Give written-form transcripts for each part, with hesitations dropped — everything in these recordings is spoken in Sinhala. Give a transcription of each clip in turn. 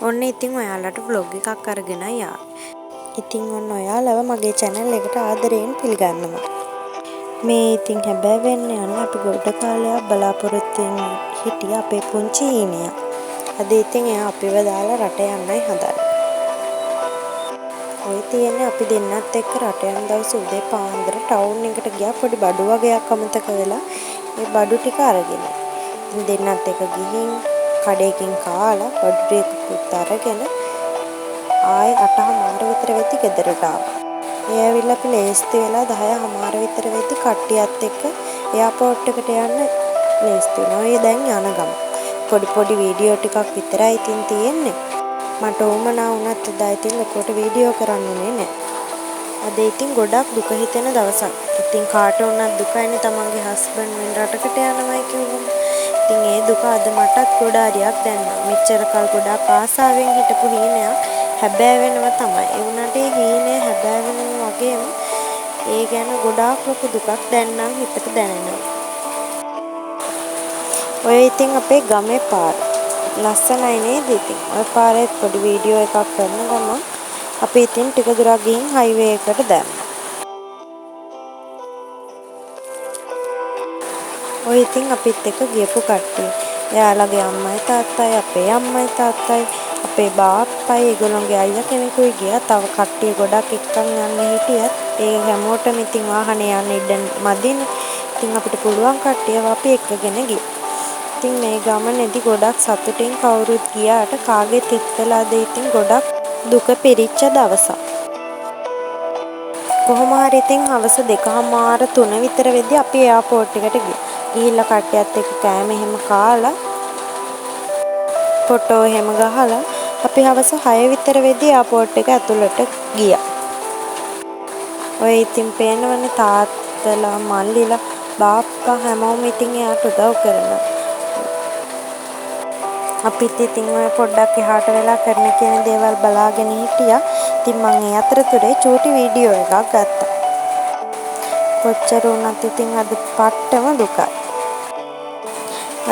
ඔන්න ඉතින් ඔයාලට vlog එකක් අරගෙන ආවා. ඉතින් ඔන්න ඔයාලව මගේ channel එකට ආදරයෙන් පිළිගන්නවා. මේ ඉතින් හැබැයි වෙන්නේ යන්නේ අපි ගොඩ කාලයක් බලාපොරොත්තු වෙමින් හිටිය අපේ පුංචි ඊනියා. අද ඉතින් එයා අපිව දාලා රට යන්නයි හදන්නේ. ඔය තියෙන්නේ අපි දෙන්නත් එක්ක රට යන දවස් උදේ පාන්දර ටවුන් එකට ගියා පොඩි බඩු වගේක් අමතක වෙලා ඒ බඩු ටික අරගෙන. ඉතින් දෙන්නත් එක්ක ගිහින් කඩේකින් කාලා බඩු ටික අරගෙන ආයේ 8:00 විතර වෙද්දි ගෙදරට ආවා. ඒ ඇවිල්ලා අපි ලේස්ති වෙලා 10:00 විතර වෙද්දි කට්ටියත් එක්ක එයාපෝට් එකට යන්න ලේස්ති වෙනවා. ඒ දැන් යන ගම. පොඩි වීඩියෝ ටිකක් විතරයි ඉතින් තියෙන්නේ. මට උමනා වුණත් එදා ඉතින් ලොකුවට වීඩියෝ කරන්න උනේ නැහැ. අද ඉතින් ගොඩක් දුක හිතෙන දවසක්. ඉතින් කාට වුණත් දුකයිනේ තමන්ගේ හස්බන්ඩ් වෙන රටකට යනවායි කියවම. ඉතින් ඒ දුක අද මටත් ගොඩ හරියක් දැනෙනවා. මෙච්චර කල් ගොඩක් ආසාවෙන් හිටපු හීනයක් හැබෑ වෙනවා තමයි. ඒ වුණාට ඒ හීනය හැබෑ වෙනවා වගේම ඒ ගැන ගොඩාක් ලොකු දුකක් දැන් නම් හිතට දැනෙනවා. ඔය ඉතින් අපේ ගමේ පාර. ලස්සනයි නේද ඉතින්. ඔය පාරේ පොඩි වීඩියෝ එකක් කරන ගමන් අපි ඉතින් ටික දුරක් ගිහින් හයිවේ එකට දැම්මා. ඔය ඉතින් අපිත් එක්ක ගියපු කට්ටිය. එයාලගේ අම්මයි තාත්තයි, අපේ අම්මයි තාත්තයි, අපේ බාප්පයි, ඒගොල්ලෝගේ අයියා කෙනෙකුයි ගියා. තව කට්ටිය ගොඩක් එක්කන් යන්න හිටියත් ඒ හැමෝටම ඉතින් වාහනේ යන්න ඉඩ මදිනේ. ඉතින් අපිට පුළුවන් කට්ටියව අපි එක්කගෙන ගියා. ඉතින් මේ ගමනේදී ගොඩක් සතුටින් කවුරුත් ගියාට කාගේ තිත්කලාද ඉතින් ගොඩක් දුක පිරිච්ච දවසක්. කොහොම හරි ඉතින් හවස 2:00 3 විතර වෙද්දී අපි එයාපෝට් එකට ගියා. ගිහිල්ලා කට්ටියත් එක්ක කෑම එහෙම කාලා ෆොටෝ එහෙම ගහලා අපි හවස 6 විතර වෙද්දී එයාපෝට් එක ඇතුළට ගියා. ඔය ඉතින් පේනවනේ තාත්තලා මල්ලිලා බාප්පා හැමෝම ඉතින් එයාට උදව් කරනවා. අපිත් ඉතින් ඔය පොඩ්ඩක් එහාට වෙලා කරන කියන දේවල් බලාගෙන හිටියා. ඉතින් මම ඒ අතරතුරේ චූටි වීඩියෝ එකක් ගත්තා. කොච්චර වුණත් ඉතින් අද පට්ටම දුකයි.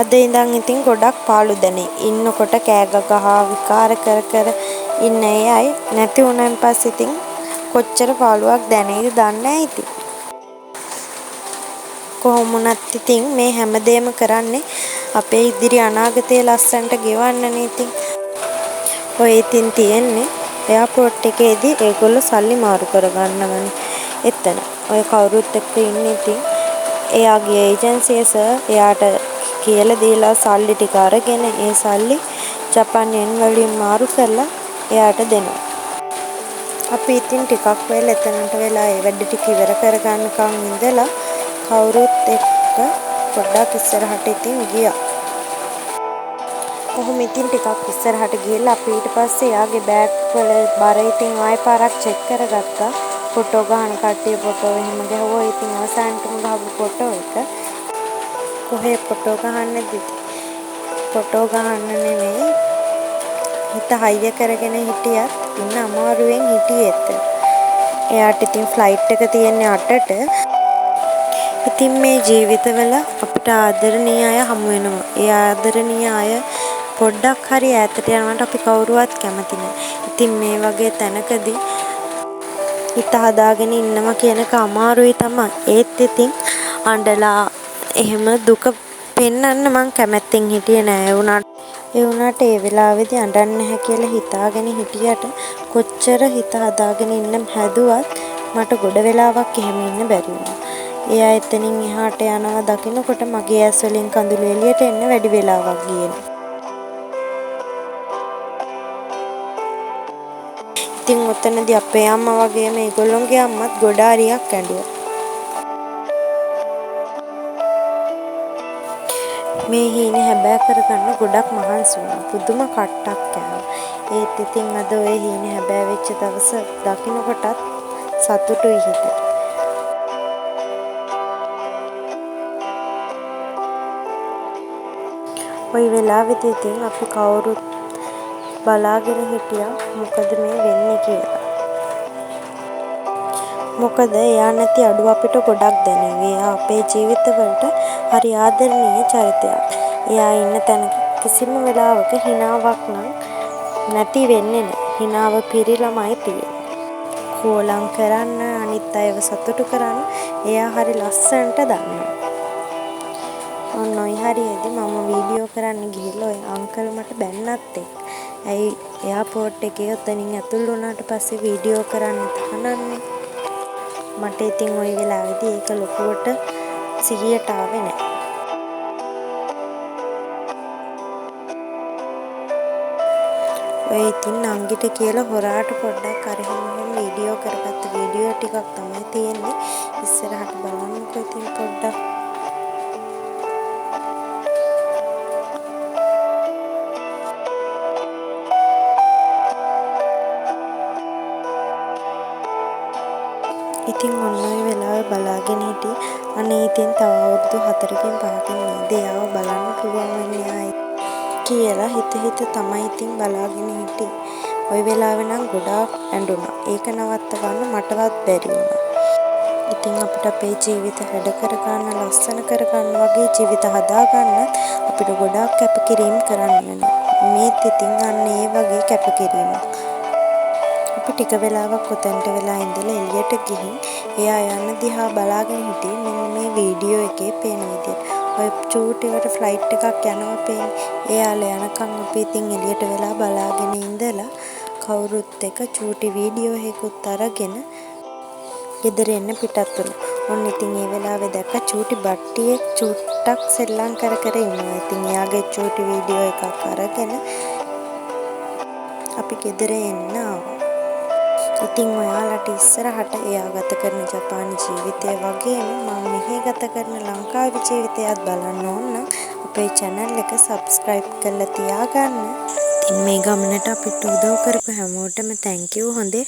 අද ඉඳන් ඉතින් ගොඩක් පාළු දැනේ. ඉන්නකොට කෑ ගහ විකාර කර ඉන්න අය නැති වුණාන් පස්සේ ඉතින් කොච්චර පාළුවක් දැනේද දන්නේ නැහැ ඉතින්. කොහොම වුණත් ඉතින් මේ හැමදේම කරන්නේ අපේ ඉදිරි අනාගතයේ ලස්සනට ගෙවන්නනේ ඉතින්. ඔය ඉතින් තියෙන්නේ එයාපෝට් එකේදී ඒගොල්ලෝ සල්ලි මාරු කරගන්නවනේ. එතන ඔය කවුරුත් එක්ක ඉන්නේ ඉතින් එයාගේ ඒජන්සිය සර් එයාට කියලා දීලා සල්ලි ටික අරගෙන ඒ සල්ලි ජපාන් යෙන් වලින් මාරු කරලා එයාට දෙනවා. අපි ඉතින් ටිකක් වෙලා එතනට වෙලා ඒ වැඩ ටික ඉවර කරගන්නකම් ඉඳලා කවුරුත් එක්ක පොඩ්ඩක් ඉස්සරහට ඉතින් ගියා. කොහොම ඉතින් ටිකක් ඉස්සරහට ගිහලා අපි ඊට පස්සේ යාගේ බෑග් වල බර ඉතින් ආයෙ පාරක් චෙක් කරගත්තා. ෆොටෝ ගන්න කට්ටිය ෆොටෝ එහෙම ගහුවා. ඉතින් අවසානටම ගහපු ෆොටෝ එක කොහේ ෆොටෝ ගහන්නද? ෆොටෝ ගහන්න නෙමෙයි. හිත හයිය කරගෙන හිටියත් ඉන්න අමාරුවෙන් හිටියේ එතන. එයාට ඉතින් ෆ්ලයිට් එක තියෙන්නේ 8ට. ඉතින් මේ ජීවිතවල අපිට ආදරණීය අය හමු වෙනවා. ඒ ආදරණීය අය පොඩ්ඩක් හරි ඈතට යනවට අපි කවුරුවත් කැමති නැහැ. ඉතින් මේ වගේ තැනකදී හිත හදාගෙන ඉන්නවා කියනක අමාරුයි තමයි. ඒත් ඉතින් අඬලා එහෙම දුක පෙන්වන්න මං කැමැත්තෙන් හිටියේ නෑ. ඒ වුණාට ඒ වෙලාවේදී අඬන්න නැහැ කියලා හිතාගෙන හිටියට කොච්චර හිත හදාගෙන ඉන්න හැදුවත් මට ගොඩ වෙලාවක් එහෙම ඉන්න බැරි වුණා. එයා එතනින් එහාට යනවා දකින්නකොට මගේ ඇස් වලින් කඳුළු එළියට එන්න වැඩි වෙලාවක් ගියේ. ඉතින් ඔතනදී අපේ අම්මා වගේම ඒගොල්ලෝගේ අම්මත් ගොඩ හරියක් ඇඬුවා. මේ හීනේ හැබෑ කරගන්න ගොඩක් මහන්සි වුණා. පුදුම කට්ටක් කෑවා. ඒත් ඉතින් අද ඔය හීනේ හැබෑ වෙච්ච දවස දකින්නකොටත් සතුටුයි හිතට. ওই වෙලාවෙදී ඉතින් අපි කවුරුත් බලාගෙන හිටියා මොකද මේ වෙන්නේ කියලා. මොකද එයා නැති අඩුව අපිට ගොඩක් දැනෙන්නේ. එයා අපේ ජීවිතවලට හරි ආදරණීය චරිතයක්. එයා ඉන්න තැන කිසිම වෙලාවක හිනාවක් නම් නැති වෙන්නේ නැහැ. හිනාව පිරීලාමයි තියෙන්නේ. කෝලම් කරන්න අනිත් අයව සතුටු කරන්න එයා හරි ලස්සනට දන්නවා. ඔන්න ඔය හරියේදී මම වීඩියෝ කරන්න ගිහිල්ලා ඔය අංකල් මට බැන්නත් එක්ක. ඇයි එයාපෝට් එකේ උතනින් ඇතුල් වුණාට පස්සේ වීඩියෝ කරන්න තහනන්නේ. මට ඉතින් ওই වෙලාවේදී ඒක ලොකුවට සිහියට ආවේ නැහැ. ඔය ඉතින් නංගිට කියලා හොරාට පොඩ්ඩක් අරගෙන වීඩියෝ කරගත්ත වීඩියෝ ටිකක් තමයි තියෙන්නේ. ඉස්සරහට බලන්නකෝ ඉතින් පොඩ්ඩක්. ඉතින් ඔන්න ඔය වෙලාවේ බලාගෙන හිටියේ අනේ ඉතින් තව අවුරුදු 4කින් 5කින් නේද එයාව බලන්න පුළුවන් වෙන්නේ ආයි කියලා හිත තමයි ඉතින් බලාගෙන හිටියේ. ওই වෙලාවේ නම් ගොඩාක් ඇඬුණා. ඒක නවත්ත ගන්න මටවත් බැරි වුණා. ඉතින් අපිට අපේ ජීවිත හැඩ කරගන්න, ලස්සන කරගන්න වගේ ජීවිත හදාගන්න අපිට ගොඩාක් කැපකිරීම කරන්න වෙනවා. මේත් ඉතින් අන්න ඒ වගේ කැපකිරීමක්. අපි ටික වෙලාවක් උතන්ට වෙලා ඉඳලා එළියට ගිහින් එයා යන දිහා බලාගෙන හිටියේ මෙන්න මේ වීඩියෝ එකේ පේන විදියට. ඔය චූටිවට ෆ්ලයිට් එකක් යනවා පේන්නේ. එයාලා යනකම් අපි ඉතින් එළියට වෙලා බලාගෙන ඉඳලා කවුරුත් එක චූටි වීඩියෝ එකකුත් අරගෙන ගෙදර එන්න පිටත් වුණා. ඔන්න ඉතින් ඒ වෙලාවේ දැක්ක චූටි බට්ටියේ චුට්ටක් සෙල්ලම් කර ඉන්නවා. ඉතින් එයාගේ චූටි වීඩියෝ එකක් අරගෙන අපි ගෙදර එන්න ආවා. ඉතින් ඔයාලට ඉස්සරහට එයා ගත කරන ජපානි ජීවිතය වගේම මම මෙහි ගත කරන ලංකාවේ ජීවිතයත් බලන්න ඕන නම් අපේ channel එක subscribe කරලා තියාගන්න. ඉතින් මේ ගමනට අපිට උදව් කරපු හැමෝටම thank you හොඳේ.